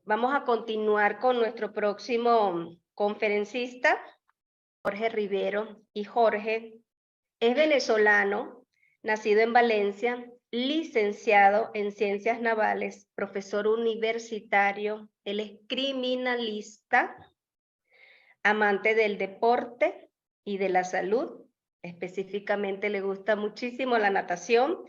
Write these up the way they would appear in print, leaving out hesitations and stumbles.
Vamos a continuar con nuestro próximo conferencista, Jorge Rivero. Y Jorge es venezolano, nacido en Valencia, licenciado en Ciencias Navales, profesor universitario, él es criminalista, amante del deporte y de la salud. Específicamente le gusta muchísimo la natación,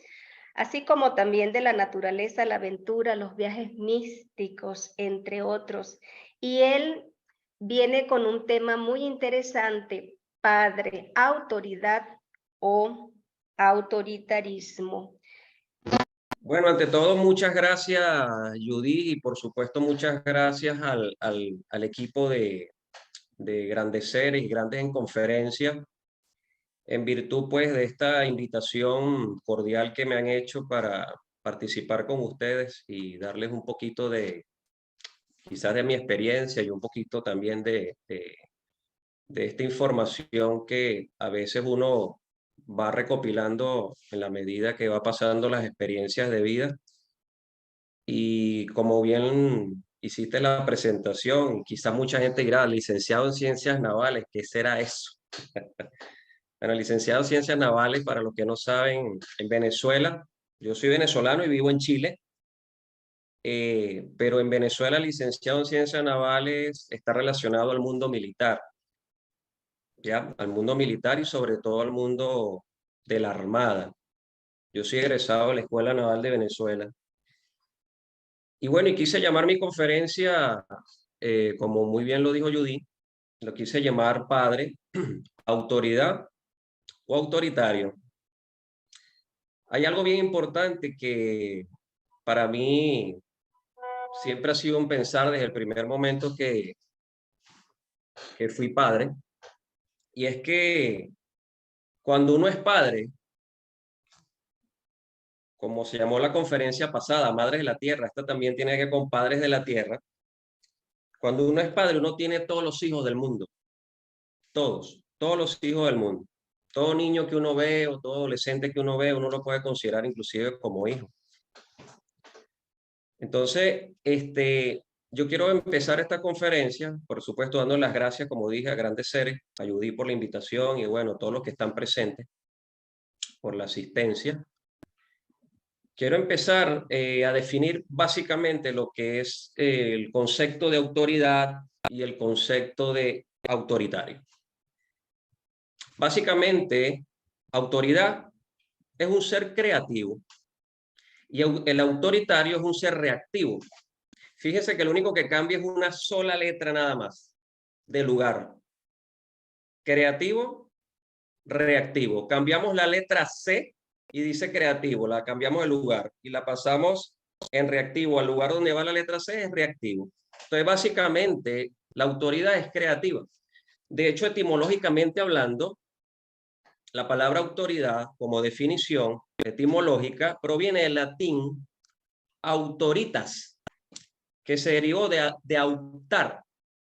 así como también de la naturaleza, la aventura, los viajes místicos, entre otros. Y él viene con un tema muy interesante: padre, autoridad o autoritarismo. Bueno, ante todo, muchas gracias, Judy, y por supuesto muchas gracias al equipo de Grandes Seres y Grandes en Conferencia, en virtud pues de esta invitación cordial que me han hecho para participar con ustedes y darles un poquito quizás de mi experiencia y un poquito también de esta información que a veces uno va recopilando en la medida que va pasando las experiencias de vida. Y como bien hiciste la presentación, quizás mucha gente dirá, licenciado en Ciencias Navales, ¿qué será eso? Bueno, licenciado en Ciencias Navales, para los que no saben, en Venezuela, yo soy venezolano y vivo en Chile, pero en Venezuela licenciado en Ciencias Navales está relacionado al mundo militar, ¿ya? Al mundo militar y sobre todo al mundo de la Armada. Yo soy egresado de la Escuela Naval de Venezuela. Y bueno, y quise llamar mi conferencia, como muy bien lo dijo Judy, lo quise llamar padre, autoridad o autoritario. Hay algo bien importante que para mí siempre ha sido un pensar desde el primer momento que fui padre, y es que cuando uno es padre, como se llamó la conferencia pasada, Madres de la Tierra, esta también tiene que ver con Padres de la Tierra. Cuando uno es padre, uno tiene todos los hijos del mundo, todos los hijos del mundo. Todo niño que uno ve o todo adolescente que uno ve, uno lo puede considerar inclusive como hijo. Entonces, yo quiero empezar esta conferencia, por supuesto, dando las gracias, como dije, a Grandes Seres, a Judy por la invitación y bueno, todos los que están presentes por la asistencia. Quiero empezar a definir básicamente lo que es el concepto de autoridad y el concepto de autoritario. Básicamente, autoridad es un ser creativo y el autoritario es un ser reactivo. Fíjese que lo único que cambia es una sola letra nada más de lugar. Creativo, reactivo. Cambiamos la letra C y dice creativo, la cambiamos de lugar y la pasamos en reactivo al lugar donde va la letra C, es reactivo. Entonces, básicamente, la autoridad es creativa. De hecho, etimológicamente hablando, la palabra autoridad, como definición etimológica, proviene del latín autoritas, que se derivó de autar,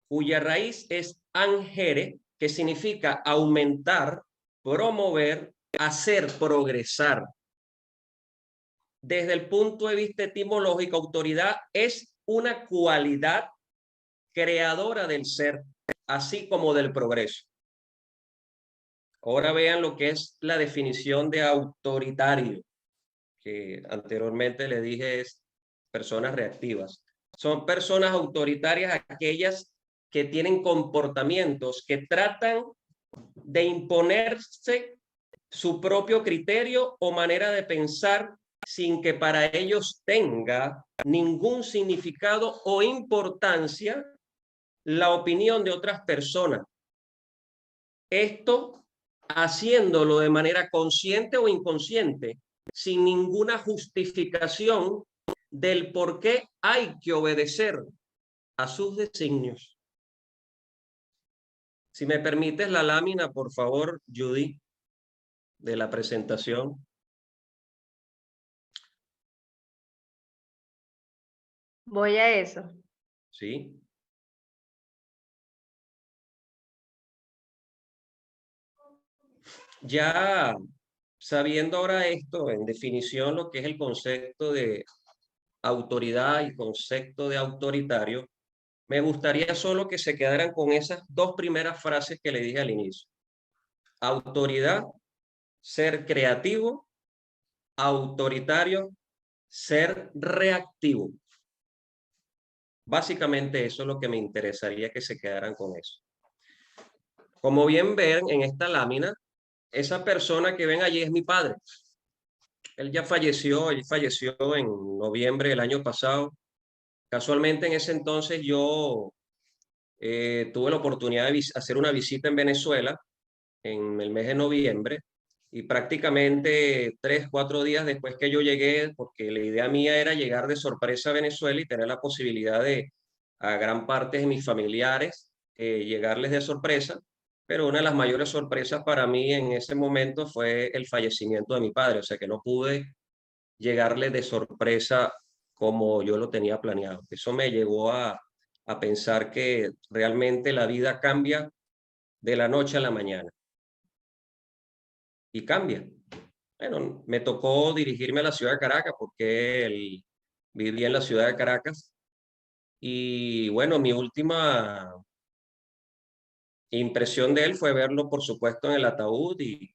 cuya raíz es angere, que significa aumentar, promover, hacer progresar. Desde el punto de vista etimológico, autoridad es una cualidad creadora del ser, así como del progreso. Ahora vean lo que es la definición de autoritario, que anteriormente le dije es personas reactivas. Son personas autoritarias aquellas que tienen comportamientos que tratan de imponerse su propio criterio o manera de pensar sin que para ellos tenga ningún significado o importancia la opinión de otras personas. Esto haciéndolo de manera consciente o inconsciente, sin ninguna justificación del por qué hay que obedecer a sus designios. Si me permites la lámina, por favor, Judy, de la presentación. Voy a eso. Sí. Ya sabiendo ahora esto, en definición, lo que es el concepto de autoridad y concepto de autoritario, me gustaría solo que se quedaran con esas dos primeras frases que le dije al inicio. Autoridad, ser creativo; autoritario, ser reactivo. Básicamente eso es lo que me interesaría que se quedaran con eso. Como bien ven en esta lámina, esa persona que ven allí es mi padre. Él falleció en noviembre del año pasado. Casualmente en ese entonces yo tuve la oportunidad de hacer una visita en Venezuela en el mes de noviembre, y prácticamente 3, 4 días después que yo llegué, porque la idea mía era llegar de sorpresa a Venezuela y tener la posibilidad de a gran parte de mis familiares llegarles de sorpresa, pero una de las mayores sorpresas para mí en ese momento fue el fallecimiento de mi padre, o sea que no pude llegarle de sorpresa como yo lo tenía planeado. Eso me llevó a pensar que realmente la vida cambia de la noche a la mañana y cambia. Bueno, me tocó dirigirme a la ciudad de Caracas porque él vivía en la ciudad de Caracas, y bueno, mi última impresión de él fue verlo, por supuesto, en el ataúd y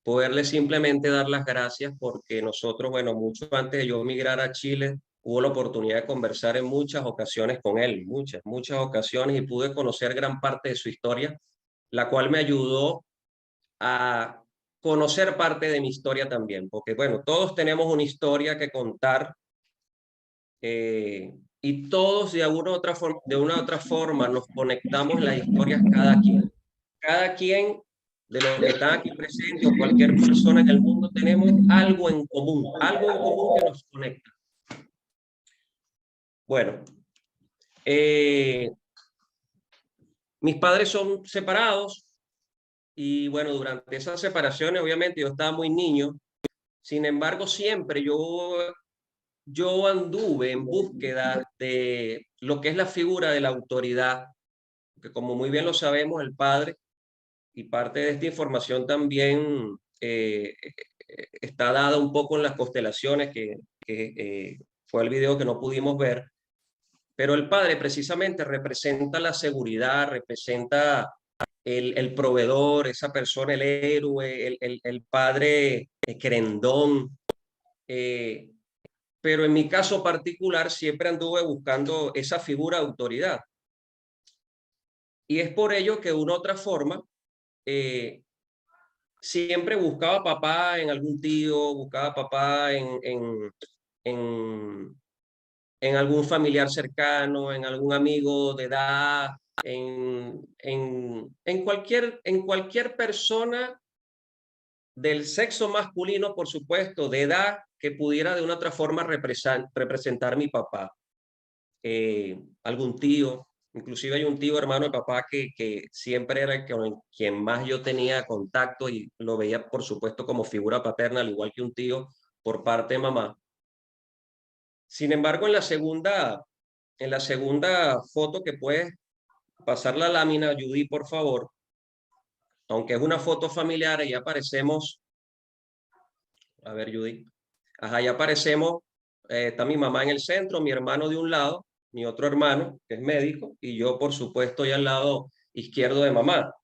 poderle simplemente dar las gracias porque nosotros, bueno, mucho antes de yo migrar a Chile, hubo la oportunidad de conversar en muchas ocasiones con él, muchas ocasiones, y pude conocer gran parte de su historia, la cual me ayudó a conocer parte de mi historia también, porque bueno, todos tenemos una historia que contar, y todos de una u otra forma nos conectamos en las historias cada quien. Cada quien de los que están aquí presentes o cualquier persona en el mundo tenemos algo en común que nos conecta. Bueno, mis padres son separados y bueno, durante esas separaciones obviamente yo estaba muy niño. Sin embargo, siempre yo anduve en búsqueda de lo que es la figura de la autoridad, que como muy bien lo sabemos, el padre, y parte de esta información también está dada un poco en las constelaciones, que fue el video que no pudimos ver, pero el padre precisamente representa la seguridad, representa el proveedor, esa persona, el héroe, el padre querendón. Pero en mi caso particular siempre anduve buscando esa figura de autoridad. Y es por ello que de una u otra forma siempre buscaba papá en algún tío, buscaba papá en, en algún familiar cercano, en algún amigo de edad, en cualquier persona del sexo masculino, por supuesto, de edad, que pudiera de una otra forma representar mi papá. Algún tío, inclusive hay un tío hermano de papá que siempre era con quien más yo tenía contacto y lo veía, por supuesto, como figura paterna, al igual que un tío por parte de mamá. Sin embargo, en la segunda foto, que puedes pasar la lámina, Judy, por favor, aunque es una foto familiar, ahí aparecemos, a ver, Judy, ajá, ahí aparecemos, está mi mamá en el centro, mi hermano de un lado, mi otro hermano, que es médico, y yo, por supuesto, estoy al lado izquierdo de mamá.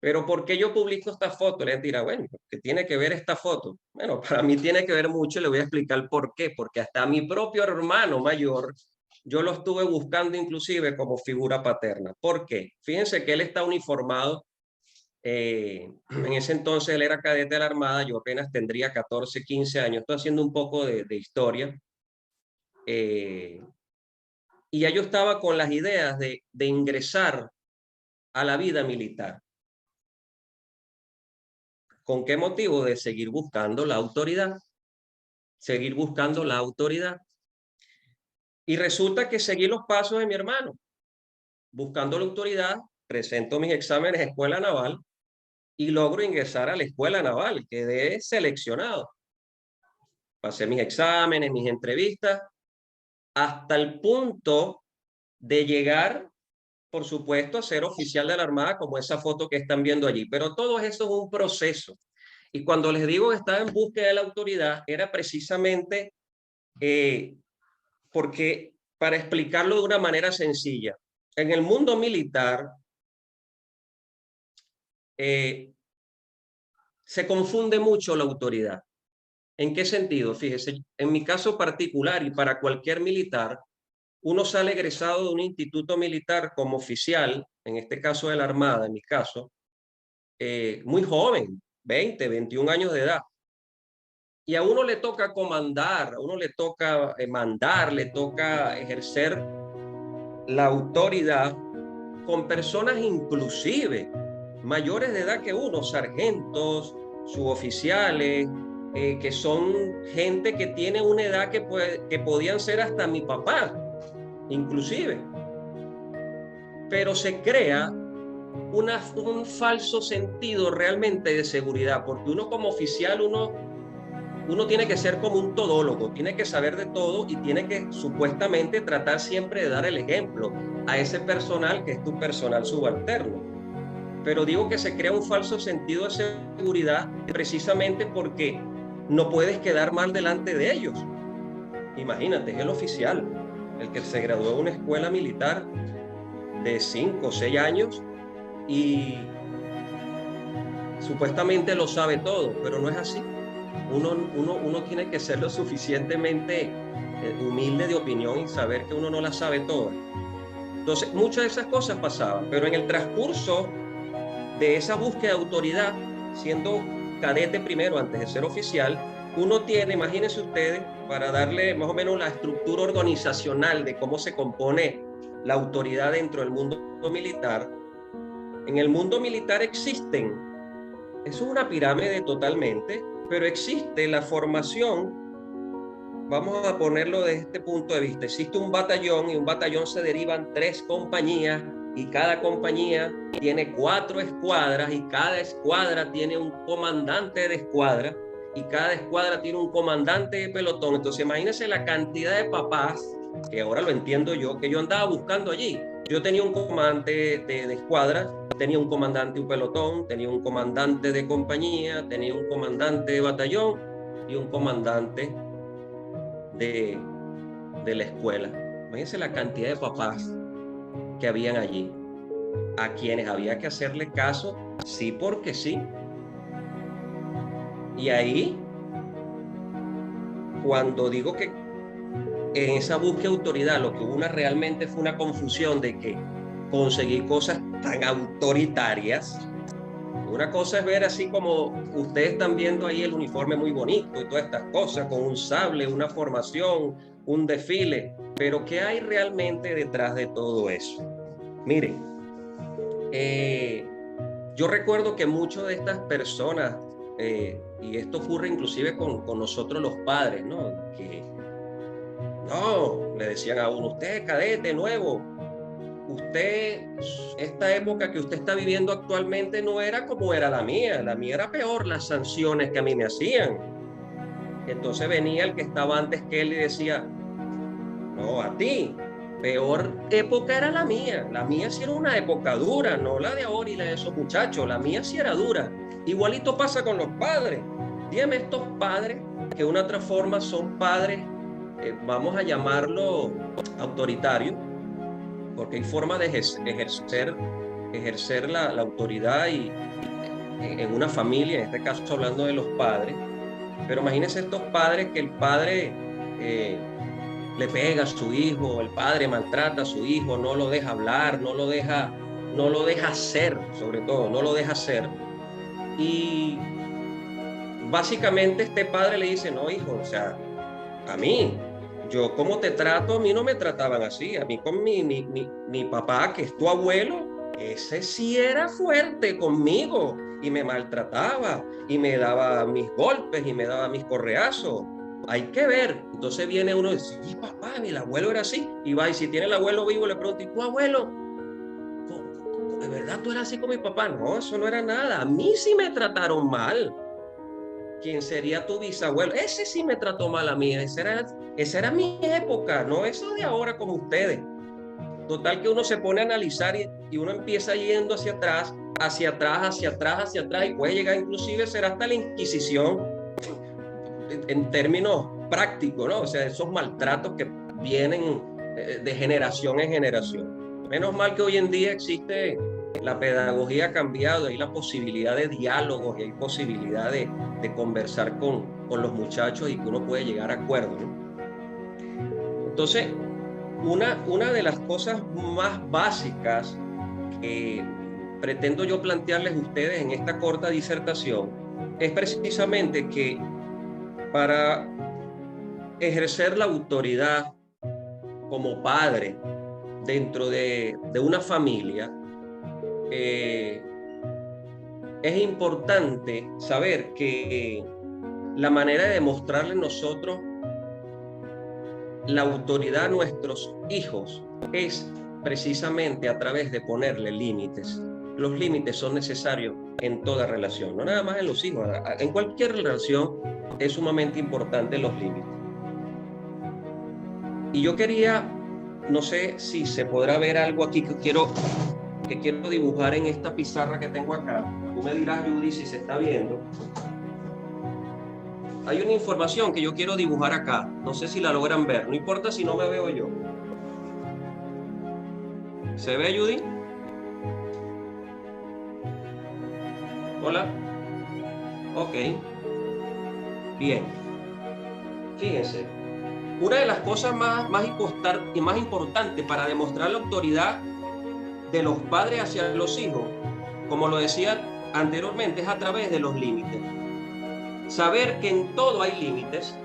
Pero ¿por qué yo publico esta foto? Le dirá, bueno, ¿qué tiene que ver esta foto? Bueno, para mí tiene que ver mucho y le voy a explicar por qué. Porque hasta mi propio hermano mayor, yo lo estuve buscando inclusive como figura paterna. ¿Por qué? Fíjense que él está uniformado. En ese entonces él era cadete de la Armada, yo apenas tendría 14, 15 años. Estoy haciendo un poco de historia. Y ya yo estaba con las ideas de ingresar a la vida militar. ¿Con qué motivo? De seguir buscando la autoridad. Seguir buscando la autoridad. Y resulta que seguí los pasos de mi hermano. Buscando la autoridad, presento mis exámenes en Escuela Naval y logro ingresar a la Escuela Naval. Quedé seleccionado. Pasé mis exámenes, mis entrevistas, hasta el punto de llegar, por supuesto, a ser oficial de la Armada, como esa foto que están viendo allí. Pero todo eso es un proceso. Y cuando les digo que estaba en búsqueda de la autoridad, era precisamente porque para explicarlo de una manera sencilla, en el mundo militar se confunde mucho la autoridad. ¿En qué sentido? Fíjese, en mi caso particular y para cualquier militar, uno sale egresado de un instituto militar como oficial, en este caso de la Armada, en mi caso, muy joven, 20, 21 años de edad. Y a uno le toca comandar, a uno le toca mandar, le toca ejercer la autoridad con personas inclusive mayores de edad que uno, sargentos, suboficiales, que son gente que tiene una edad que podían ser hasta mi papá, inclusive. Pero se crea un falso sentido realmente de seguridad, porque uno como oficial, uno tiene que ser como un todólogo, tiene que saber de todo y tiene que supuestamente tratar siempre de dar el ejemplo a ese personal que es tu personal subalterno. Pero digo que se crea un falso sentido de seguridad precisamente porque no puedes quedar mal delante de ellos. Imagínate, es el oficial, el que se graduó de una escuela militar de 5 o 6 años y supuestamente lo sabe todo, pero no es así. Uno tiene que ser lo suficientemente humilde de opinión y saber que uno no la sabe todas. Entonces, muchas de esas cosas pasaban, pero en el transcurso de esa búsqueda de autoridad, siendo cadete primero antes de ser oficial, uno tiene, imagínense ustedes, para darle más o menos la estructura organizacional de cómo se compone la autoridad dentro del mundo militar. En el mundo militar existen, eso es una pirámide totalmente, pero existe la formación, vamos a ponerlo desde este punto de vista, existe un batallón y un batallón se derivan 3 compañías y cada compañía tiene 4 escuadras y cada escuadra tiene un comandante de escuadra y cada escuadra tiene un comandante de pelotón. Entonces imagínense la cantidad de papás, que ahora lo entiendo yo, que yo andaba buscando allí. Yo tenía un comandante de escuadra, tenía un comandante de un pelotón, tenía un comandante de compañía, tenía un comandante de batallón y un comandante de la escuela. Imagínense la cantidad de papás que habían allí, a quienes había que hacerle caso, sí porque sí. Y ahí, cuando digo que en esa búsqueda de autoridad lo que hubo realmente fue una confusión de que conseguí cosas tan autoritarias. Una cosa es ver así como ustedes están viendo ahí el uniforme muy bonito y todas estas cosas, con un sable, una formación, un desfile, pero ¿qué hay realmente detrás de todo eso? Miren, yo recuerdo que muchas de estas personas, y esto ocurre inclusive con nosotros los padres, ¿no? Que no, le decían a uno, usted cadete nuevo, usted, esta época que usted está viviendo actualmente no era como era la mía era peor las sanciones que a mí me hacían. Entonces venía el que estaba antes que él y decía, no, a ti, peor época era la mía sí era una época dura, no la de ahora y la de esos muchachos, la mía sí era dura. Igualito pasa con los padres. Dígame estos padres que de una otra forma son padres, vamos a llamarlo autoritarios, porque hay formas de ejercer la autoridad y en una familia, en este caso hablando de los padres, pero imagínense estos padres que el padre le pega a su hijo, el padre maltrata a su hijo, no lo deja hablar, no lo deja hacer, sobre todo, no lo deja hacer. Y básicamente este padre le dice, no hijo, o sea, a mí, yo como te trato, a mí no me trataban así, a mí con mi papá, que es tu abuelo, ese sí era fuerte conmigo y me maltrataba y me daba mis golpes y me daba mis correazos. Hay que ver. Entonces viene uno y dice, sí, papá, el abuelo era así. Y va, y si tiene el abuelo vivo, le pregunta, ¿y tu abuelo? ¿De verdad tú eras así con mi papá? No, eso no era nada. A mí sí me trataron mal. ¿Quién sería tu bisabuelo? Ese sí me trató mal a mí. Esa era mi época, no eso de ahora como ustedes. Total que uno se pone a analizar y uno empieza yendo hacia atrás, y puede llegar inclusive a ser hasta la Inquisición en términos práctico, ¿no? O sea, esos maltratos que vienen de generación en generación. Menos mal que hoy en día existe, la pedagogía ha cambiado, hay la posibilidad de diálogos y hay posibilidad de conversar con los muchachos y que uno puede llegar a acuerdos, ¿no? Entonces, una de las cosas más básicas que pretendo yo plantearles a ustedes en esta corta disertación es precisamente que para ejercer la autoridad como padre dentro de una familia, es importante saber que la manera de demostrarle nosotros la autoridad a nuestros hijos es precisamente a través de ponerle límites. Los límites son necesarios en toda relación, no nada más en los hijos, en cualquier relación es sumamente importante los límites. Y yo quería, no sé si se podrá ver algo aquí que quiero dibujar en esta pizarra que tengo acá. Tú me dirás, Judy, si se está viendo. Hay una información que yo quiero dibujar acá. No sé si la logran ver. No importa si no me veo yo. ¿Se ve, Judy? Hola. Ok. Bien. Fíjense. Una de las cosas más importantes para demostrar la autoridad de los padres hacia los hijos, como lo decía anteriormente, es a través de los límites. Saber que en todo hay límites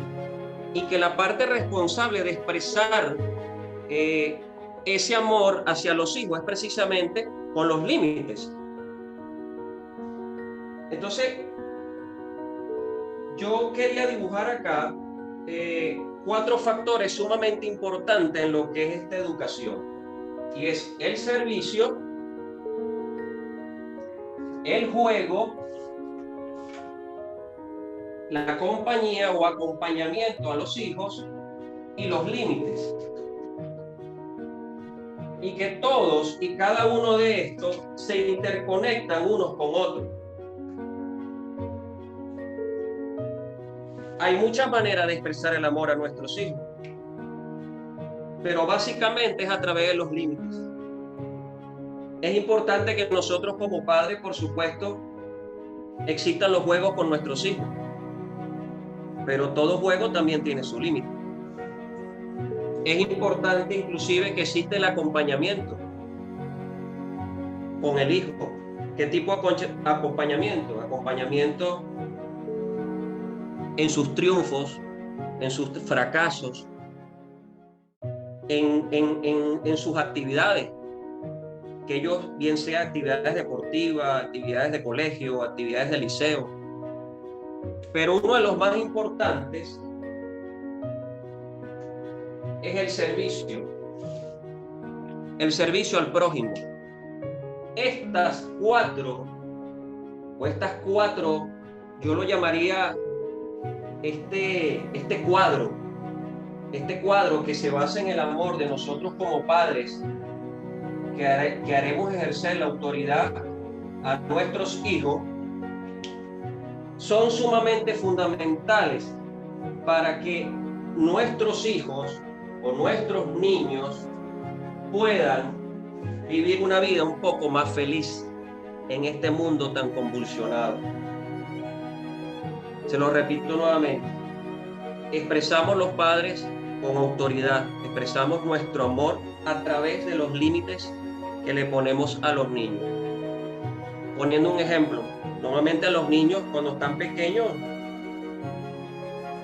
y que la parte responsable de expresar ese amor hacia los hijos es precisamente con los límites. Entonces, yo quería dibujar acá 4 factores sumamente importantes en lo que es esta educación. Y es el servicio, el juego, la compañía o acompañamiento a los hijos y los límites. Y que todos y cada uno de estos se interconectan unos con otros. Hay muchas maneras de expresar el amor a nuestros hijos, pero básicamente es a través de los límites. Es importante que nosotros como padres, por supuesto, existan los juegos con nuestros hijos, pero todo juego también tiene su límite. Es importante inclusive que existe el acompañamiento con el hijo. ¿Qué tipo de acompañamiento? Acompañamiento en sus triunfos, en sus fracasos, en sus actividades, que ellos, bien sea actividades deportivas, actividades de colegio, actividades de liceo. Pero uno de los más importantes es el servicio al prójimo. Estas cuatro, yo lo llamaría este cuadro que se basa en el amor de nosotros como padres, que haremos ejercer la autoridad a nuestros hijos, son sumamente fundamentales para que nuestros hijos o nuestros niños puedan vivir una vida un poco más feliz en este mundo tan convulsionado. Se lo repito nuevamente, expresamos los padres con autoridad, expresamos nuestro amor a través de los límites que le ponemos a los niños. Poniendo un ejemplo, normalmente a los niños cuando están pequeños,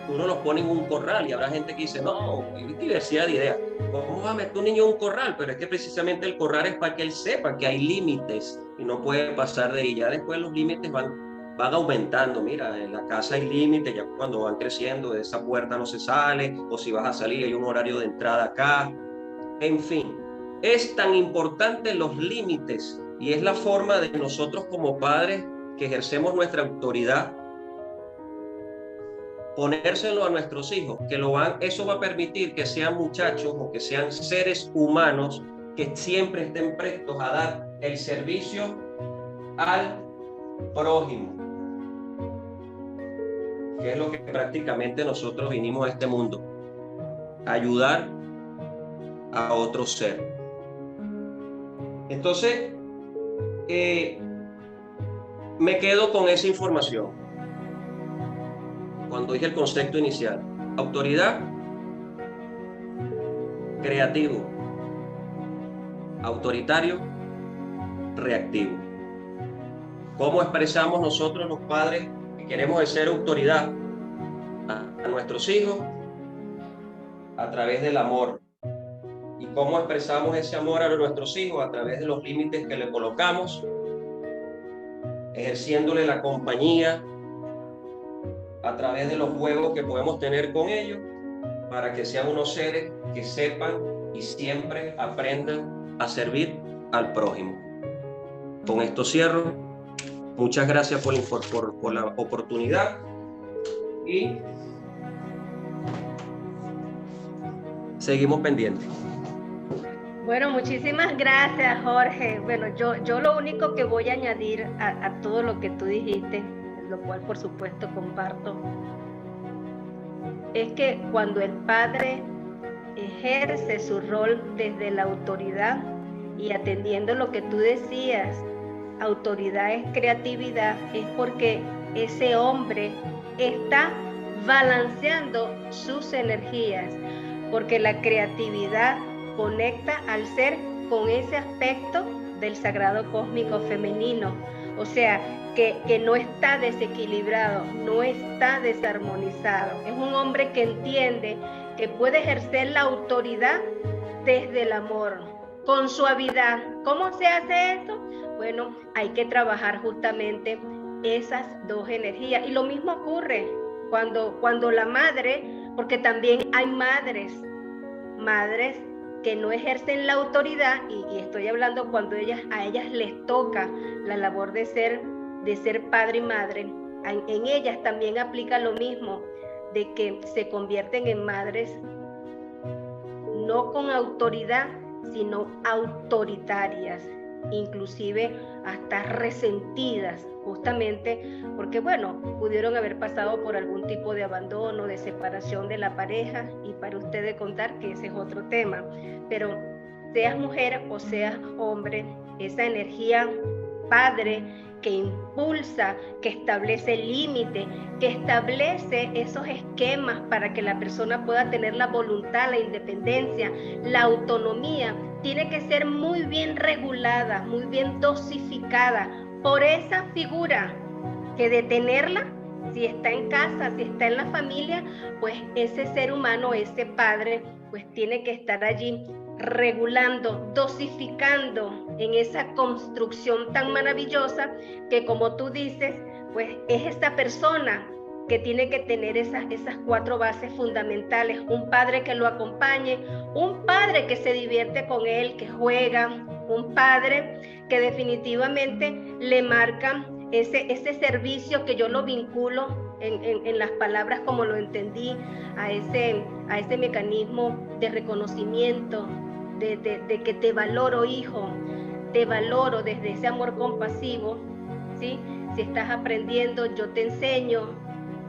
uno los pone en un corral y habrá gente que dice, no, hay diversidad de ideas. ¿Cómo vas a meter un niño en un corral? Pero es que precisamente el corral es para que él sepa que hay límites y no puede pasar de ahí. Ya después los límites van aumentando. Mira, en la casa hay límites, ya cuando van creciendo, de esa puerta no se sale, o si vas a salir hay un horario de entrada acá. En fin, es tan importante los límites y es la forma de nosotros como padres que ejercemos nuestra autoridad, ponérselo a nuestros hijos, eso va a permitir que sean muchachos o que sean seres humanos que siempre estén prestos a dar el servicio al prójimo. que es lo que prácticamente nosotros vinimos a este mundo, ayudar a otro ser. Entonces, me quedo con esa información. Cuando dije el concepto inicial, autoridad, creativo, autoritario, reactivo. ¿Cómo expresamos nosotros los padres que queremos ejercer autoridad a nuestros hijos? A través del amor. ¿Y cómo expresamos ese amor a nuestros hijos? A través de los límites que le colocamos, ejerciéndole la compañía, a través de los juegos que podemos tener con ellos, para que sean unos seres que sepan y siempre aprendan a servir al prójimo. Con esto cierro. Muchas gracias por la oportunidad y seguimos pendientes. Bueno, muchísimas gracias, Jorge. Bueno, yo lo único que voy a añadir a todo lo que tú dijiste, lo cual por supuesto comparto, es que cuando el padre ejerce su rol desde la autoridad y atendiendo lo que tú decías, autoridad es creatividad, es porque ese hombre está balanceando sus energías, porque la creatividad conecta al ser con ese aspecto del sagrado cósmico femenino, o sea, que no está desequilibrado, no está desarmonizado. Es un hombre que entiende que puede ejercer la autoridad desde el amor, con suavidad. ¿Cómo se hace eso? Bueno, hay que trabajar justamente esas dos energías. Y lo mismo ocurre cuando la madre, porque también hay madres que no ejercen la autoridad, y estoy hablando cuando a ellas les toca la labor de ser padre y madre. En ellas también aplica lo mismo, de que se convierten en madres no con autoridad, sino autoritarias, inclusive hasta resentidas, justamente porque, bueno, pudieron haber pasado por algún tipo de abandono, de separación de la pareja, y para ustedes contar que ese es otro tema. Pero seas mujer o seas hombre, esa energía padre que impulsa, que establece límites, que establece esos esquemas para que la persona pueda tener la voluntad, la independencia, la autonomía, tiene que ser muy bien regulada, muy bien dosificada por esa figura, que de tenerla, si está en casa, si está en la familia, pues ese ser humano, ese padre, pues tiene que estar allí regulando, dosificando en esa construcción tan maravillosa que, como tú dices, pues es esta persona que tiene que tener esas 4 bases fundamentales: un padre que lo acompañe, un padre que se divierte con él, que juega, un padre que definitivamente le marca ese servicio, que yo lo vinculo en las palabras como lo entendí, a ese mecanismo de reconocimiento, de que te valoro, hijo, te valoro desde ese amor compasivo, ¿sí? Si estás aprendiendo, yo te enseño.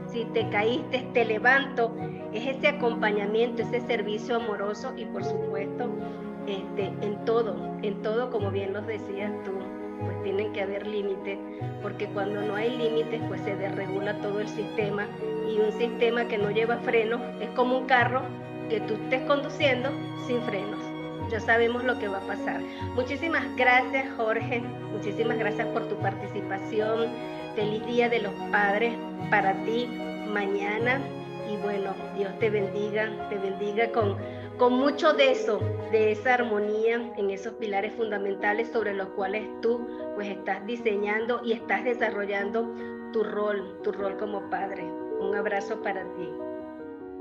Si te caíste, te levanto. Es ese acompañamiento, ese servicio amoroso, y por supuesto, en todo, como bien los decías tú, pues tienen que haber límites, porque cuando no hay límites, pues se desregula todo el sistema, y un sistema que no lleva frenos es como un carro que tú estés conduciendo sin frenos. Ya sabemos lo que va a pasar. Muchísimas gracias, Jorge. Muchísimas gracias por tu participación. Feliz Día de los Padres para ti mañana. Y bueno, Dios te bendiga con mucho de eso, de esa armonía en esos pilares fundamentales sobre los cuales tú pues estás diseñando y estás desarrollando tu rol como padre. Un abrazo para ti.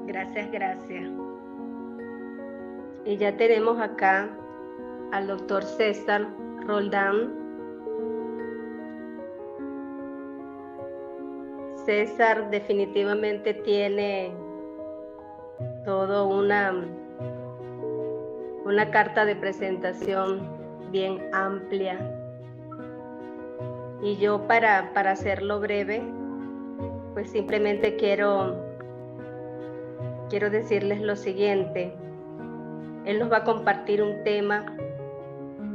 Gracias, gracias. Y ya tenemos acá al doctor César Roldán. César definitivamente tiene todo una carta de presentación bien amplia. Y yo, para hacerlo breve, pues simplemente quiero decirles lo siguiente. Él nos va a compartir un tema.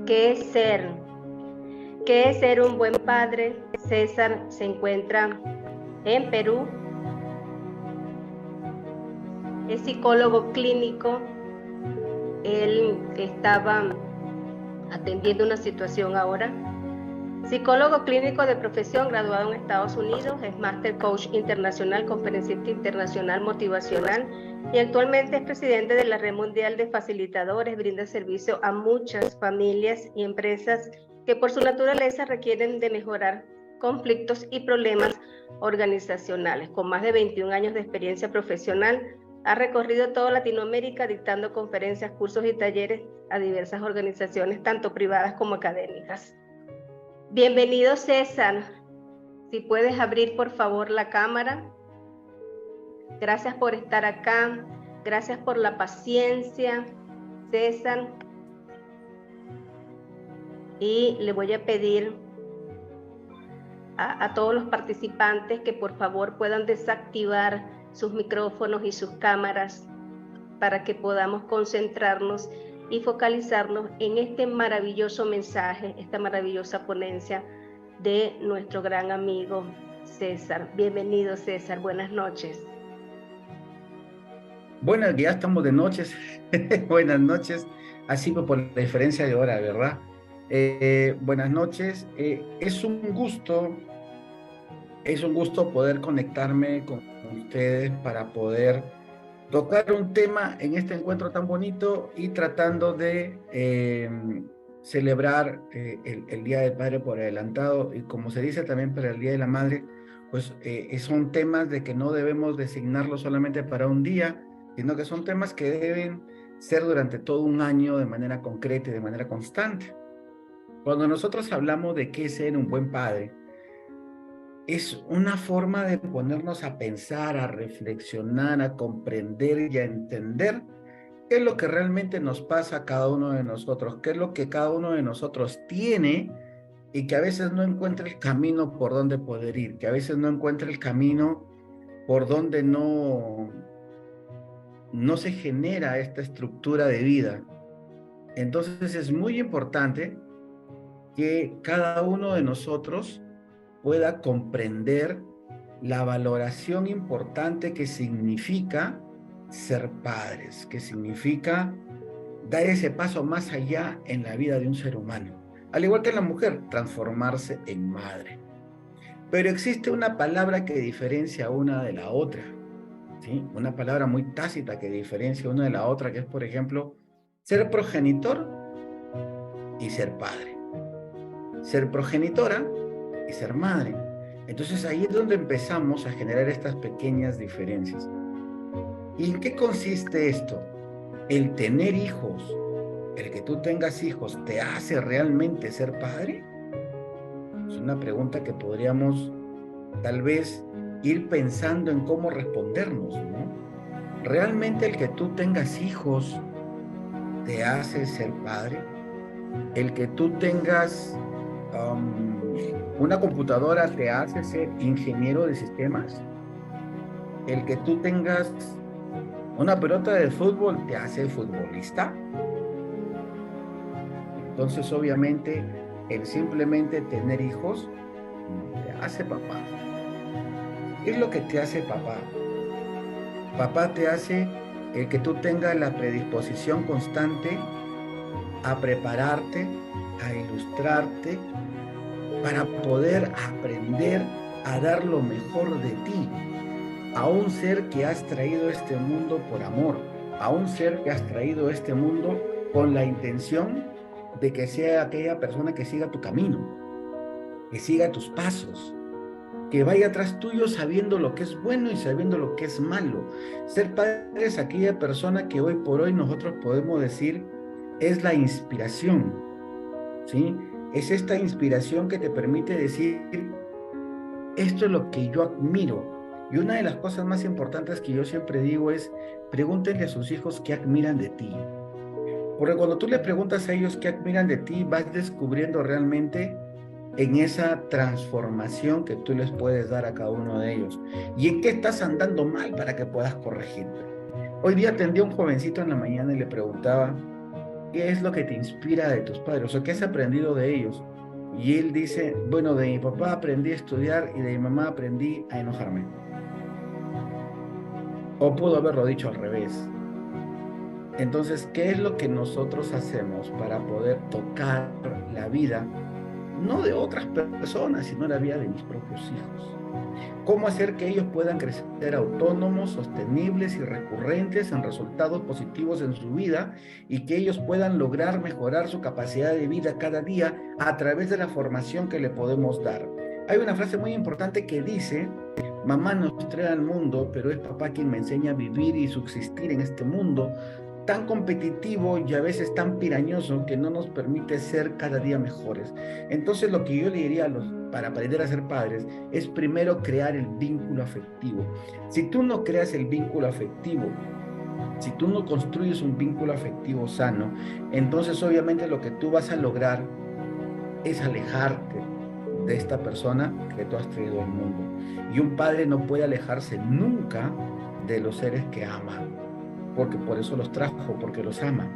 ¿Qué es ser? ¿Qué es ser un buen padre? César se encuentra en Perú. Es psicólogo clínico. Él estaba atendiendo una situación ahora. Psicólogo clínico de profesión, graduado en Estados Unidos, es Master Coach Internacional, conferencista internacional motivacional y actualmente es presidente de la Red Mundial de Facilitadores. Brinda servicio a muchas familias y empresas que por su naturaleza requieren de mejorar conflictos y problemas organizacionales. Con más de 21 años de experiencia profesional, ha recorrido toda Latinoamérica dictando conferencias, cursos y talleres a diversas organizaciones, tanto privadas como académicas. Bienvenido, César. Si puedes abrir, por favor, la cámara. Gracias por estar acá. Gracias por la paciencia, César. Y le voy a pedir a todos los participantes que por favor puedan desactivar sus micrófonos y sus cámaras para que podamos concentrarnos y focalizarnos en este maravilloso mensaje, esta maravillosa ponencia de nuestro gran amigo César. Bienvenido, César. Buenas noches. Bueno, ya estamos de noches. Buenas noches. Así que por la diferencia de hora, ¿verdad? Buenas noches. Es un gusto poder conectarme con ustedes para poder tocar un tema en este encuentro tan bonito y tratando de celebrar el Día del Padre por adelantado, y como se dice también para el Día de la Madre, pues son temas de que no debemos designarlo solamente para un día, sino que son temas que deben ser durante todo un año de manera concreta y de manera constante. Cuando nosotros hablamos de qué es ser un buen padre, es una forma de ponernos a pensar, a reflexionar, a comprender y a entender qué es lo que realmente nos pasa a cada uno de nosotros, qué es lo que cada uno de nosotros tiene y que a veces no encuentra el camino por donde poder ir, que a veces no encuentra el camino por donde no se genera esta estructura de vida. Entonces es muy importante que cada uno de nosotros pueda comprender la valoración importante que significa ser padres, que significa dar ese paso más allá en la vida de un ser humano. Al igual que la mujer, transformarse en madre. Pero existe una palabra que diferencia una de la otra, ¿sí? Una palabra muy tácita que diferencia una de la otra, que es, por ejemplo, ser progenitor y ser padre. Ser progenitora y ser madre. Entonces ahí es donde empezamos a generar estas pequeñas diferencias. ¿Y en qué consiste esto? El tener hijos, el que tú tengas hijos, ¿te hace realmente ser padre? Es una pregunta que podríamos tal vez ir pensando en cómo respondernos, ¿no? ¿Realmente el que tú tengas hijos te hace ser padre? ¿El que tú tengas una computadora te hace ser ingeniero de sistemas? ¿El que tú tengas una pelota de fútbol te hace futbolista? Entonces, obviamente, el simplemente tener hijos no te hace papá. ¿Qué es lo que te hace papá? Papá te hace el que tú tengas la predisposición constante a prepararte, a ilustrarte, para poder aprender a dar lo mejor de ti a un ser que has traído a este mundo por amor, a un ser que has traído a este mundo con la intención de que sea aquella persona que siga tu camino, que siga tus pasos, que vaya atrás tuyo sabiendo lo que es bueno y sabiendo lo que es malo. Ser padre es aquella persona que hoy por hoy nosotros podemos decir es la inspiración, ¿sí? Es esta inspiración que te permite decir, esto es lo que yo admiro. Y una de las cosas más importantes que yo siempre digo es, pregúntenle a sus hijos qué admiran de ti. Porque cuando tú le preguntas a ellos qué admiran de ti, vas descubriendo realmente en esa transformación que tú les puedes dar a cada uno de ellos. ¿Y en qué estás andando mal para que puedas corregirte? Hoy día atendí a un jovencito en la mañana y le preguntaba, ¿qué es lo que te inspira de tus padres? O ¿qué has aprendido de ellos? Y él dice, bueno, de mi papá aprendí a estudiar y de mi mamá aprendí a enojarme. O pudo haberlo dicho al revés. Entonces, ¿qué es lo que nosotros hacemos para poder tocar la vida, no de otras personas, sino la vida de mis propios hijos? ¿Cómo hacer que ellos puedan crecer autónomos, sostenibles y recurrentes en resultados positivos en su vida y que ellos puedan lograr mejorar su capacidad de vida cada día a través de la formación que le podemos dar? Hay una frase muy importante que dice, mamá nos trae al mundo, pero es papá quien me enseña a vivir y subsistir en este mundo tan competitivo y a veces tan pirañoso que no nos permite ser cada día mejores. Entonces lo que yo le diría para aprender a ser padres es primero crear el vínculo afectivo. Si tú no creas el vínculo afectivo, si tú no construyes un vínculo afectivo sano, entonces obviamente lo que tú vas a lograr es alejarte de esta persona que tú has traído al mundo. Y un padre no puede alejarse nunca de los seres que ama, porque por eso los trajo, porque los ama.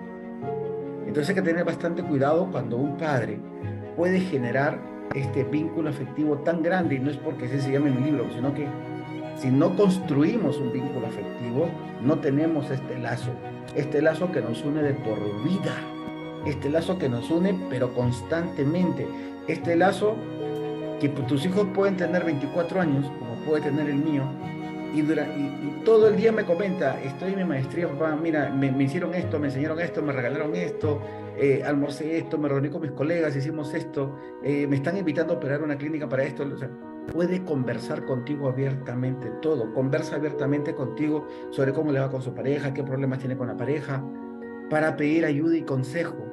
Entonces hay que tener bastante cuidado cuando un padre puede generar este vínculo afectivo tan grande, y no es porque ese se llame mi libro, sino que si no construimos un vínculo afectivo, no tenemos este lazo que nos une de por vida, este lazo que nos une pero constantemente, este lazo que tus hijos pueden tener 24 años, como puede tener el mío, y todo el día me comenta, estoy en mi maestría, papá, mira, me hicieron esto, me enseñaron esto, me regalaron esto, almorcé esto, me reuní con mis colegas, hicimos esto, me están invitando a operar una clínica para esto. O sea, puede conversar contigo abiertamente todo, conversa abiertamente contigo sobre cómo le va con su pareja, qué problemas tiene con la pareja, para pedir ayuda y consejo,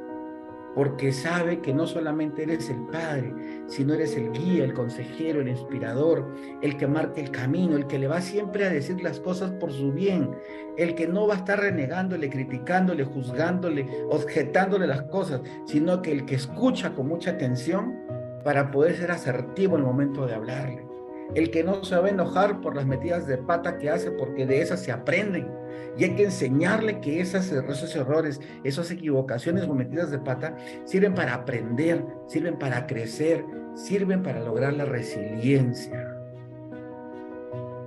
porque sabe que no solamente eres el padre, sino eres el guía, el consejero, el inspirador, el que marca el camino, el que le va siempre a decir las cosas por su bien, el que no va a estar renegándole, criticándole, juzgándole, objetándole las cosas, sino que el que escucha con mucha atención para poder ser asertivo en el momento de hablarle, el que no se va a enojar por las metidas de pata que hace, porque de esas se aprenden. Y hay que enseñarle que esos errores, esas equivocaciones o metidas de pata sirven para aprender, sirven para crecer, sirven para lograr la resiliencia.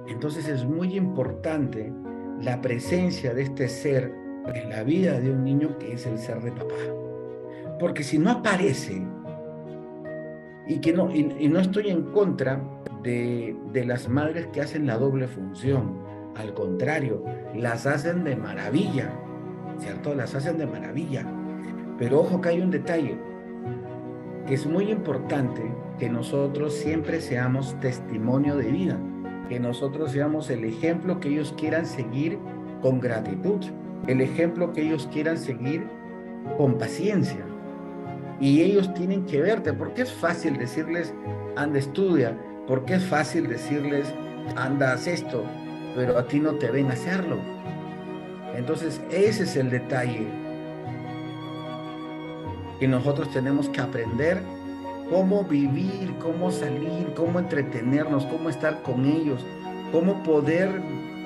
Entonces es muy importante la presencia de este ser en la vida de un niño, que es el ser de papá. Porque si no aparece, y no estoy en contra de las madres que hacen la doble función, al contrario, las hacen de maravilla, ¿cierto? Las hacen de maravilla. Pero ojo que hay un detalle, que es muy importante, que nosotros siempre seamos testimonio de vida, que nosotros seamos el ejemplo que ellos quieran seguir con gratitud, el ejemplo que ellos quieran seguir con paciencia. Y ellos tienen que verte, porque es fácil decirles, anda, estudia, porque es fácil decirles, anda, haz esto, pero a ti no te ven hacerlo. Entonces, ese es el detalle que nosotros tenemos que aprender, cómo vivir, cómo salir, cómo entretenernos, cómo estar con ellos, cómo poder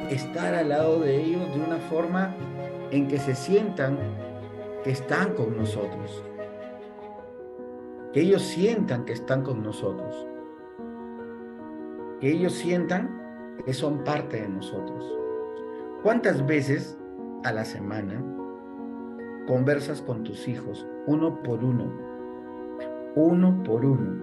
estar al lado de ellos de una forma en que se sientan que están con nosotros, que ellos sientan que están con nosotros, que ellos sientan que son parte de nosotros. ¿Cuántas veces a la semana conversas con tus hijos uno por uno? Uno por uno.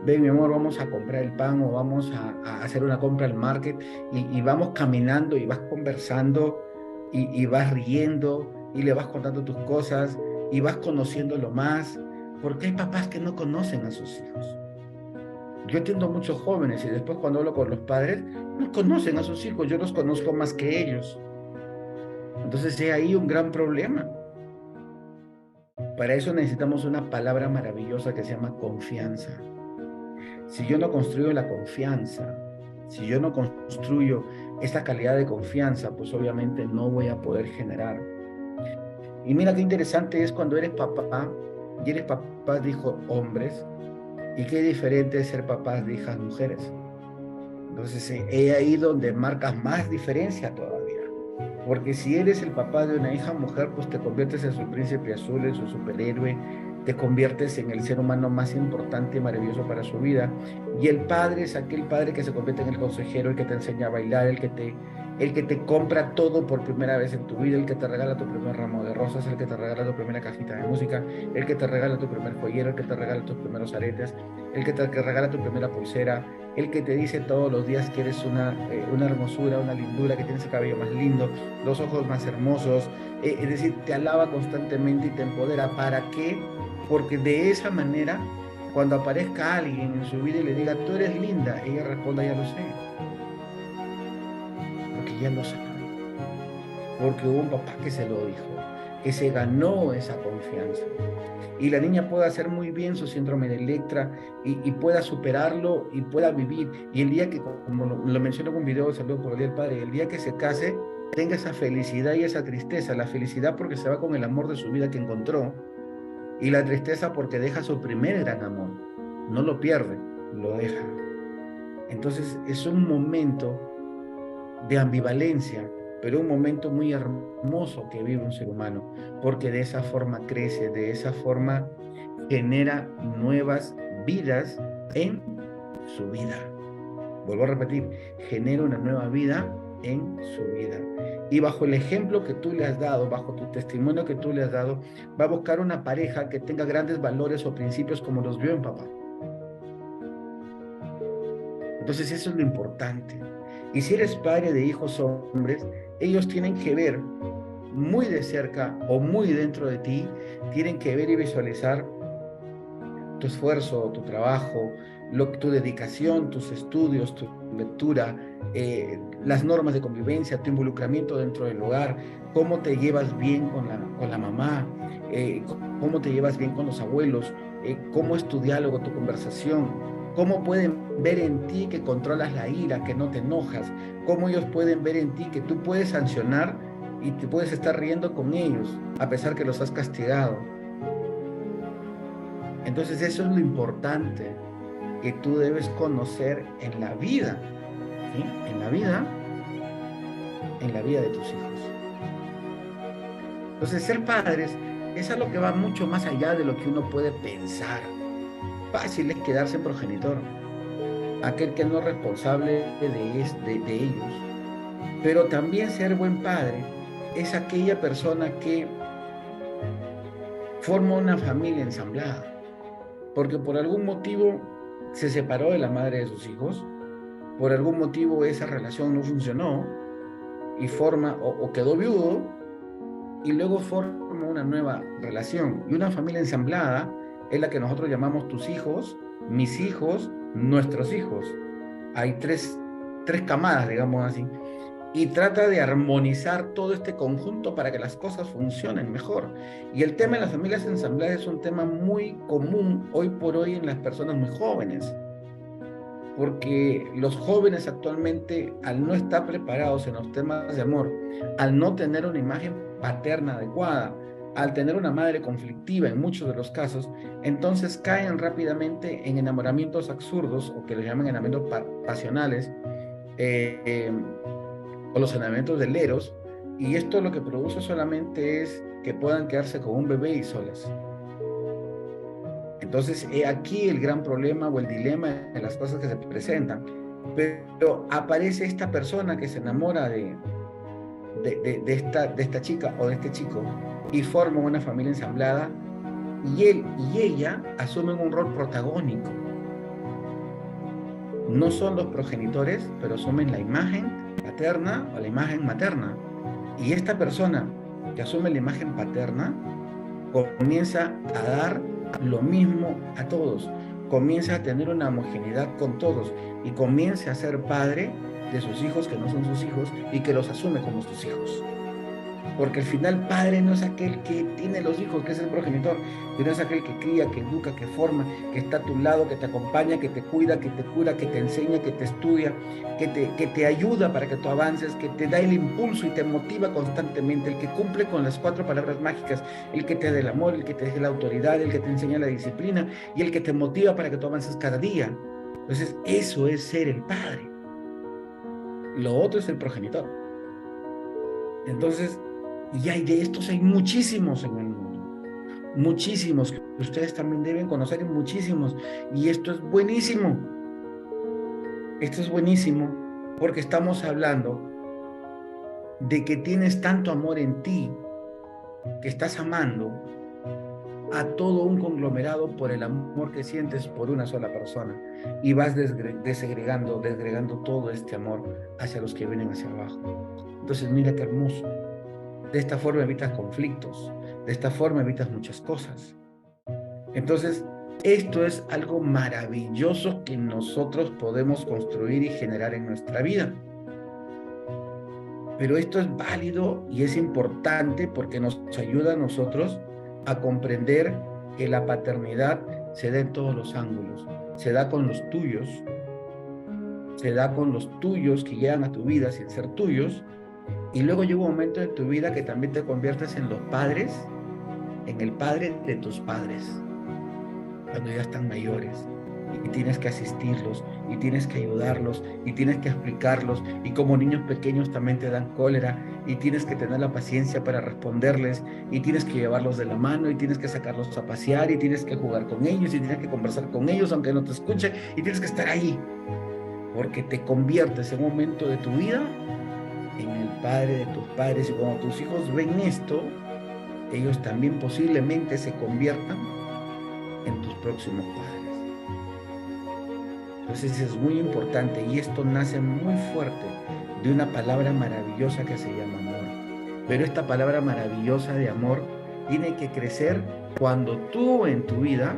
Ven, mi amor, vamos a comprar el pan, o vamos a hacer una compra al market, y vamos caminando y vas conversando y vas riendo y le vas contando tus cosas y vas conociéndolo más, porque hay papás que no conocen a sus hijos. Yo entiendo muchos jóvenes, y después cuando hablo con los padres, no conocen a sus hijos, yo los conozco más que ellos. Entonces hay ahí un gran problema. Para eso necesitamos una palabra maravillosa que se llama confianza. Si yo no construyo la confianza, si yo no construyo esta calidad de confianza, pues obviamente no voy a poder generar. Y mira qué interesante es cuando eres papá, y eres papá de hijos hombres, Y qué diferente es ser papás de hijas mujeres. Entonces, es ahí donde marcas más diferencia todavía. Porque si eres el papá de una hija mujer, pues te conviertes en su príncipe azul, en su superhéroe, te conviertes en el ser humano más importante y maravilloso para su vida. Y el padre es aquel padre que se convierte en el consejero, el que te enseña a bailar, el que te compra todo por primera vez en tu vida, el que te regala tu primer ramo de rosas, el que te regala tu primera cajita de música, el que te regala tu primer joyero, el que te regala tus primeros aretes, el que te regala tu primera pulsera, el que te dice todos los días que eres una hermosura, una lindura, que tienes el cabello más lindo, los ojos más hermosos, es decir, te alaba constantemente y te empodera. ¿Para qué? Porque de esa manera, cuando aparezca alguien en su vida y le diga, tú eres linda, ella responda, ya lo sé. Porque ya lo sabe. Porque hubo un papá que se lo dijo, que se ganó esa confianza. Y la niña pueda hacer muy bien su síndrome de Electra y pueda superarlo y pueda vivir. Y el día que, como lo menciono en un video de Saludos por el Día del Padre, el día que se case, tenga esa felicidad y esa tristeza. La felicidad porque se va con el amor de su vida que encontró, y la tristeza porque deja su primer gran amor. No lo pierde, lo deja. Entonces es un momento de ambivalencia, pero un momento muy hermoso que vive un ser humano, porque de esa forma crece, de esa forma genera nuevas vidas en su vida. Vuelvo a repetir, genera una nueva vida en su vida. Y bajo el ejemplo que tú le has dado, bajo tu testimonio que tú le has dado, va a buscar una pareja que tenga grandes valores o principios como los vio en papá. Entonces eso es lo importante. Y si eres padre de hijos hombres, ellos tienen que ver muy de cerca o muy dentro de ti, tienen que ver y visualizar tu esfuerzo, tu trabajo, tu dedicación, tus estudios, tu lectura, las normas de convivencia, tu involucramiento dentro del hogar, cómo te llevas bien con la mamá, cómo te llevas bien con los abuelos, cómo es tu diálogo, tu conversación, cómo pueden ver en ti que controlas la ira, que no te enojas, cómo ellos pueden ver en ti que tú puedes sancionar y te puedes estar riendo con ellos, a pesar que los has castigado. Entonces eso es lo importante que tú debes conocer en la vida, ¿sí? En la vida de tus hijos. Entonces ser padres es algo que va mucho más allá de lo que uno puede pensar. Fácil es quedarse en progenitor, aquel que no es responsable de ellos. Pero también ser buen padre es aquella persona que forma una familia ensamblada, porque por algún motivo se separó de la madre de sus hijos, por algún motivo esa relación no funcionó y forma o quedó viudo y luego forma una nueva relación. Y una familia ensamblada es la que nosotros llamamos tus hijos, mis hijos, nuestros hijos. Hay tres camadas, digamos así. Y trata de armonizar todo este conjunto para que las cosas funcionen mejor. Y el tema de las familias ensambladas es un tema muy común hoy por hoy en las personas muy jóvenes, porque los jóvenes actualmente, al no estar preparados en los temas de amor, al no tener una imagen paterna adecuada, al tener una madre conflictiva en muchos de los casos, entonces caen rápidamente en enamoramientos absurdos, o que lo llaman enamoramientos pasionales, o los enamoramientos del eros, y esto lo que produce solamente es que puedan quedarse con un bebé y solas. Entonces, aquí el gran problema o el dilema de las cosas que se presentan. Pero aparece esta persona que se enamora de esta chica o de este chico y forma una familia ensamblada, y él y ella asumen un rol protagónico. No son los progenitores, pero asumen la imagen paterna o la imagen materna. Y esta persona que asume la imagen paterna comienza a dar lo mismo a todos, comienza a tener una homogeneidad con todos y comienza a ser padre de sus hijos que no son sus hijos y que los asume como sus hijos. Porque al final padre no es aquel que tiene los hijos, que es el progenitor, sino es aquel que cría, que educa, que forma, que está a tu lado, que te acompaña, que te cuida, que te cura, que te enseña, que te estudia, que te ayuda para que tú avances, que te da el impulso y te motiva constantemente, el que cumple con las 4 palabras mágicas, el que te da el amor, el que te da la autoridad, el que te enseña la disciplina y el que te motiva para que tú avances cada día. Entonces, eso es ser el padre. Lo otro es el progenitor. Entonces, y hay de estos, hay muchísimos en el mundo, muchísimos, que ustedes también deben conocer, y muchísimos, y esto es buenísimo, porque estamos hablando de que tienes tanto amor en ti, que estás amando a todo un conglomerado por el amor que sientes por una sola persona, y vas desgregando todo este amor hacia los que vienen hacia abajo. Entonces, mira qué hermoso. De esta forma evitas conflictos, de esta forma evitas muchas cosas. Entonces, esto es algo maravilloso que nosotros podemos construir y generar en nuestra vida. Pero esto es válido y es importante porque nos ayuda a nosotros a comprender que la paternidad se da en todos los ángulos. Se da con los tuyos, se da con los tuyos que llegan a tu vida sin ser tuyos. Y luego llega un momento en tu vida que también te conviertes en los padres, en el padre de tus padres, cuando ya están mayores. Y tienes que asistirlos, y tienes que ayudarlos, y tienes que explicarlos. Y como niños pequeños también te dan cólera, y tienes que tener la paciencia para responderles, y tienes que llevarlos de la mano, y tienes que sacarlos a pasear, y tienes que jugar con ellos, y tienes que conversar con ellos, aunque no te escuchen, y tienes que estar ahí, porque te conviertes en un momento de tu vida en el padre de tus padres, y cuando tus hijos ven esto, ellos también posiblemente se conviertan en tus próximos padres. Entonces es muy importante, y esto nace muy fuerte de una palabra maravillosa que se llama amor. Pero esta palabra maravillosa de amor tiene que crecer cuando tú en tu vida,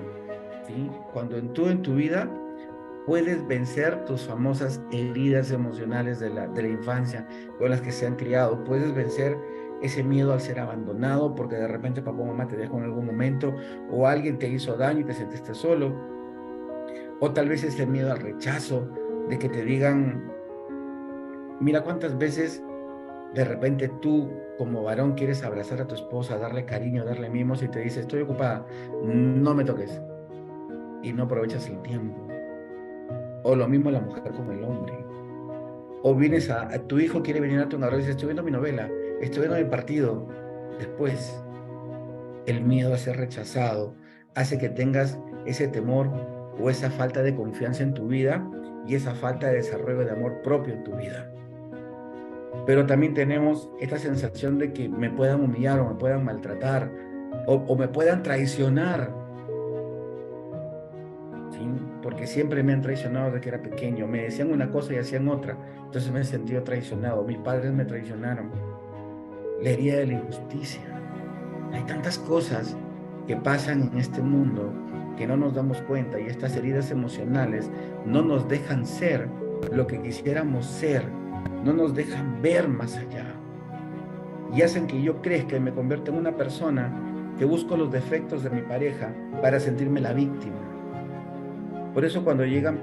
¿sí? Cuando tú en tu vida puedes vencer tus famosas heridas emocionales de la infancia con las que se han criado. Puedes vencer ese miedo al ser abandonado porque de repente papá o mamá te dejó en algún momento, o alguien te hizo daño y te sentiste solo. O tal vez ese miedo al rechazo, de que te digan, mira cuántas veces de repente tú como varón quieres abrazar a tu esposa, darle cariño, darle mimos, y te dice, estoy ocupada, no me toques. Y no aprovechas el tiempo. O lo mismo la mujer con el hombre. O vienes a tu hijo quiere venir a tu abrazo y dice, estoy viendo mi novela, estoy viendo mi partido. Después, el miedo a ser rechazado hace que tengas ese temor o esa falta de confianza en tu vida y esa falta de desarrollo de amor propio en tu vida. Pero también tenemos esta sensación de que me puedan humillar o me puedan maltratar o me puedan traicionar. ¿Sí? Porque siempre me han traicionado desde que era pequeño. Me decían una cosa y hacían otra. Entonces me he sentido traicionado. Mis padres me traicionaron. La herida de la injusticia. Hay tantas cosas que pasan en este mundo que no nos damos cuenta, y estas heridas emocionales no nos dejan ser lo que quisiéramos ser, no nos dejan ver más allá, y hacen que yo crezca y me convierta en una persona que busco los defectos de mi pareja para sentirme la víctima. Por eso cuando llegan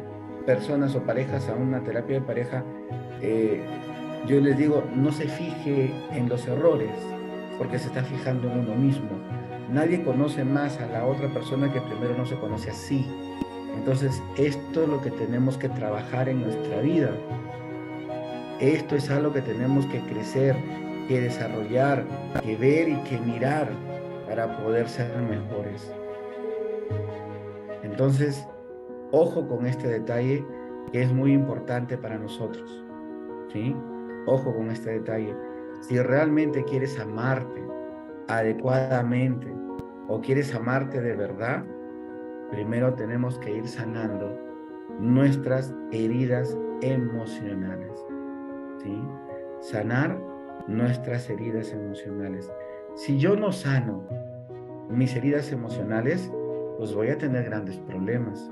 personas o parejas a una terapia de pareja, yo les digo, no se fije en los errores, porque se está fijando en uno mismo. Nadie conoce más a la otra persona que primero no se conoce a sí. Entonces, esto es lo que tenemos que trabajar en nuestra vida. Esto es algo que tenemos que crecer, que desarrollar, que ver y que mirar para poder ser mejores. Entonces, ojo con este detalle que es muy importante para nosotros, ¿sí? Ojo con este detalle. Si realmente quieres amarte adecuadamente o quieres amarte de verdad, primero tenemos que ir sanando nuestras heridas emocionales, ¿sí? Sanar nuestras heridas emocionales. Si yo no sano mis heridas emocionales, pues voy a tener grandes problemas.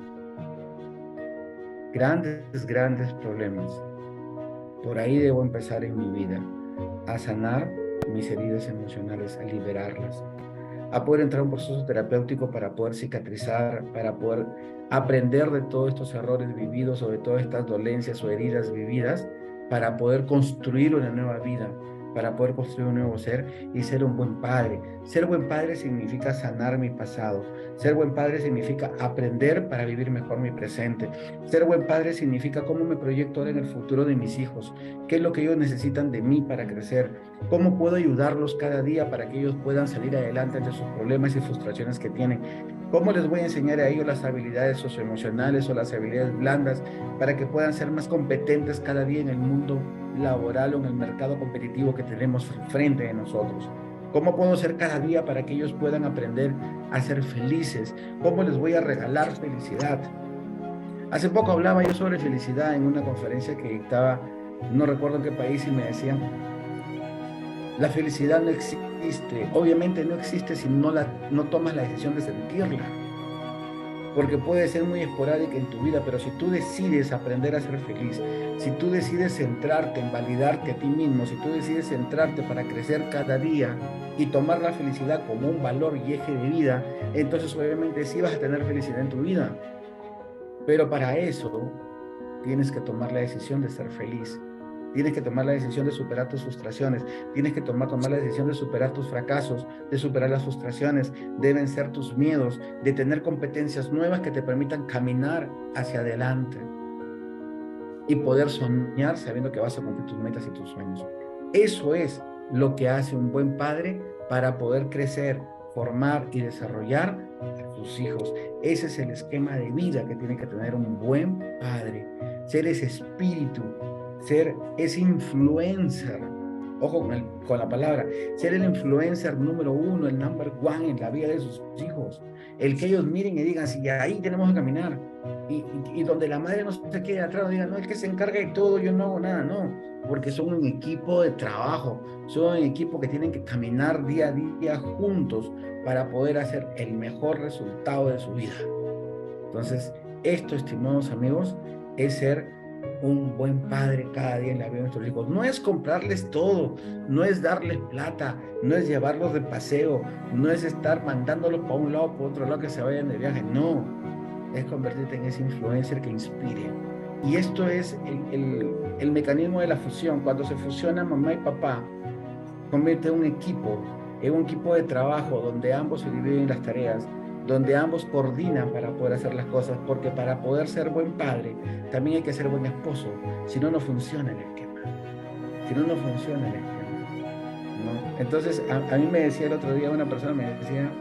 Grandes problemas. Por ahí debo empezar en mi vida a sanar mis heridas emocionales, a liberarlas, a poder entrar a un proceso terapéutico para poder cicatrizar, para poder aprender de todos estos errores vividos o de todas estas dolencias o heridas vividas, para poder construir una nueva vida, para poder construir un nuevo ser y ser un buen padre. Ser buen padre significa sanar mi pasado. Ser buen padre significa aprender para vivir mejor mi presente. Ser buen padre significa cómo me proyecto ahora en el futuro de mis hijos, qué es lo que ellos necesitan de mí para crecer, cómo puedo ayudarlos cada día para que ellos puedan salir adelante ante sus problemas y frustraciones que tienen. ¿Cómo les voy a enseñar a ellos las habilidades socioemocionales o las habilidades blandas para que puedan ser más competentes cada día en el mundo laboral o en el mercado competitivo que tenemos frente a nosotros? ¿Cómo puedo ser cada día para que ellos puedan aprender a ser felices? ¿Cómo les voy a regalar felicidad? Hace poco hablaba yo sobre felicidad en una conferencia que dictaba, no recuerdo en qué país, y me decían, la felicidad no existe. Obviamente no existe si no tomas la decisión de sentirla, porque puede ser muy esporádica en tu vida, pero si tú decides aprender a ser feliz, si tú decides centrarte en validarte a ti mismo, si tú decides centrarte para crecer cada día y tomar la felicidad como un valor y eje de vida, entonces obviamente sí vas a tener felicidad en tu vida. Pero para eso tienes que tomar la decisión de ser feliz. Tienes que tomar la decisión de superar tus frustraciones. Tienes que tomar la decisión de superar tus fracasos, de superar las frustraciones, de vencer tus miedos, de tener competencias nuevas que te permitan caminar hacia adelante y poder soñar sabiendo que vas a cumplir tus metas y tus sueños. Eso es lo que hace un buen padre para poder crecer, formar y desarrollar a sus hijos. Ese es el esquema de vida que tiene que tener un buen padre. Ser ese espíritu, ser ese influencer, ojo con la palabra, ser el influencer número 1, el number 1 en la vida de sus hijos, el que ellos miren y digan, sí, ahí tenemos que caminar, y donde la madre no se quede atrás, no diga, no, el que se encarga de todo, yo no hago nada, no, porque son un equipo de trabajo, son un equipo que tienen que caminar día a día juntos para poder hacer el mejor resultado de su vida. Entonces, esto, estimados amigos, es ser un buen padre cada día en la vida de nuestros hijos. No es comprarles todo, no es darles plata, no es llevarlos de paseo, no es estar mandándolos para un lado, para otro lado, que se vayan de viaje, no, es convertirte en ese influencer que inspire. Y esto es el mecanismo de la fusión. Cuando se fusionan mamá y papá, convierte en un equipo de trabajo donde ambos se dividen las tareas, donde ambos coordinan para poder hacer las cosas, porque para poder ser buen padre también hay que ser buen esposo, si no, no funciona el esquema, ¿no? Entonces, a mí me decía el otro día una persona, me decía,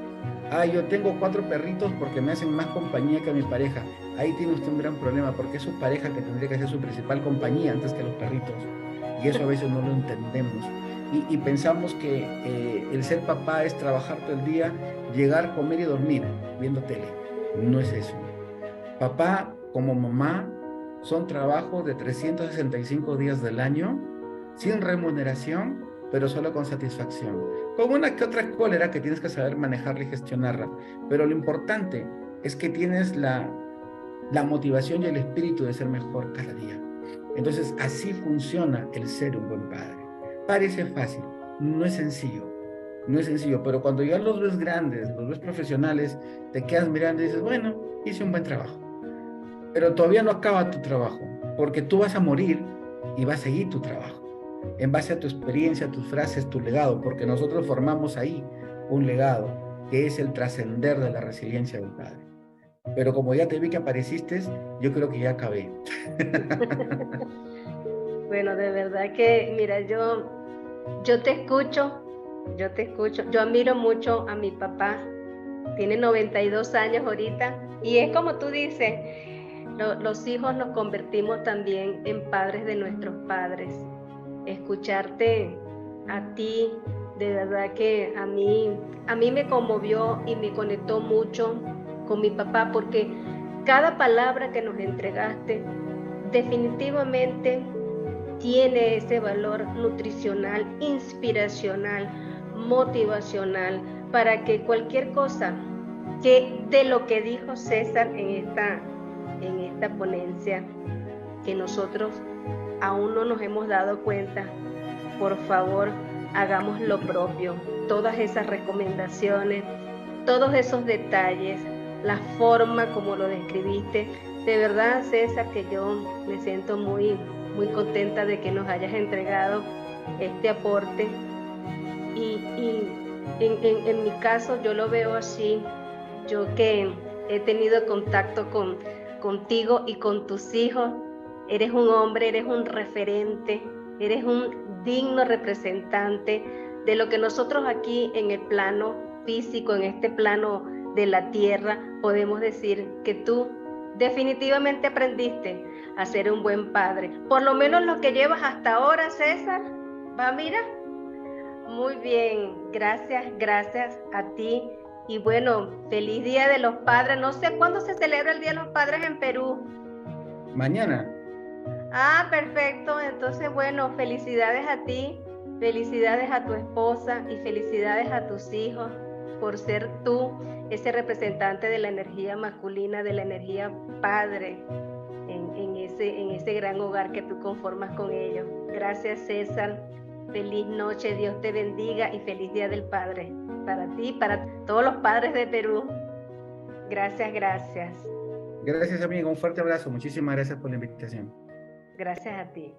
yo tengo 4 perritos porque me hacen más compañía que mi pareja. Ahí tiene usted un gran problema, porque es su pareja que tendría que ser su principal compañía antes que los perritos, y eso a veces no lo entendemos. Y pensamos que el ser papá es trabajar todo el día, llegar, comer y dormir viendo tele. No es eso. Papá como mamá son trabajos de 365 días del año, sin remuneración, pero solo con satisfacción. Con una que otra cólera que tienes que saber manejarla y gestionarla. Pero lo importante es que tienes la motivación y el espíritu de ser mejor cada día. Entonces, así funciona el ser un buen padre. Parece fácil, no es sencillo, pero cuando ya los ves grandes, los ves profesionales, te quedas mirando y dices, bueno, hice un buen trabajo. Pero todavía no acaba tu trabajo, porque tú vas a morir y va a seguir tu trabajo, en base a tu experiencia, tus frases, tu legado, porque nosotros formamos ahí un legado, que es el trascender de la resiliencia del padre. Pero como ya te vi que apareciste, yo creo que ya acabé. Bueno, de verdad que, mira, yo te escucho, yo admiro mucho a mi papá, tiene 92 años ahorita, y es como tú dices, los hijos nos convertimos también en padres de nuestros padres. Escucharte a ti, de verdad que a mí me conmovió y me conectó mucho con mi papá, porque cada palabra que nos entregaste definitivamente tiene ese valor nutricional, inspiracional, motivacional, para que cualquier cosa que de lo que dijo César en esta ponencia, que nosotros aún no nos hemos dado cuenta, por favor, hagamos lo propio. Todas esas recomendaciones, todos esos detalles, la forma como lo describiste. De verdad, César, que yo me siento muy contenta de que nos hayas entregado este aporte. Y en mi caso yo lo veo así, yo que he tenido contacto contigo y con tus hijos, eres un hombre, eres un referente, eres un digno representante de lo que nosotros aquí en el plano físico, en este plano de la tierra, podemos decir que tú definitivamente aprendiste a ser un buen padre. Por lo menos lo que llevas hasta ahora, César, va, mira. Muy bien, gracias a ti. Y bueno, feliz Día de los Padres. No sé cuándo se celebra el Día de los Padres en Perú. Mañana. Ah, perfecto. Entonces, bueno, felicidades a ti, felicidades a tu esposa y felicidades a tus hijos por ser tú ese representante de la energía masculina, de la energía padre en ese gran hogar que tú conformas con ellos. Gracias, César. Feliz noche, Dios te bendiga y feliz Día del Padre para ti, para todos los padres de Perú. Gracias. Gracias, amigo. Un fuerte abrazo. Muchísimas gracias por la invitación. Gracias a ti.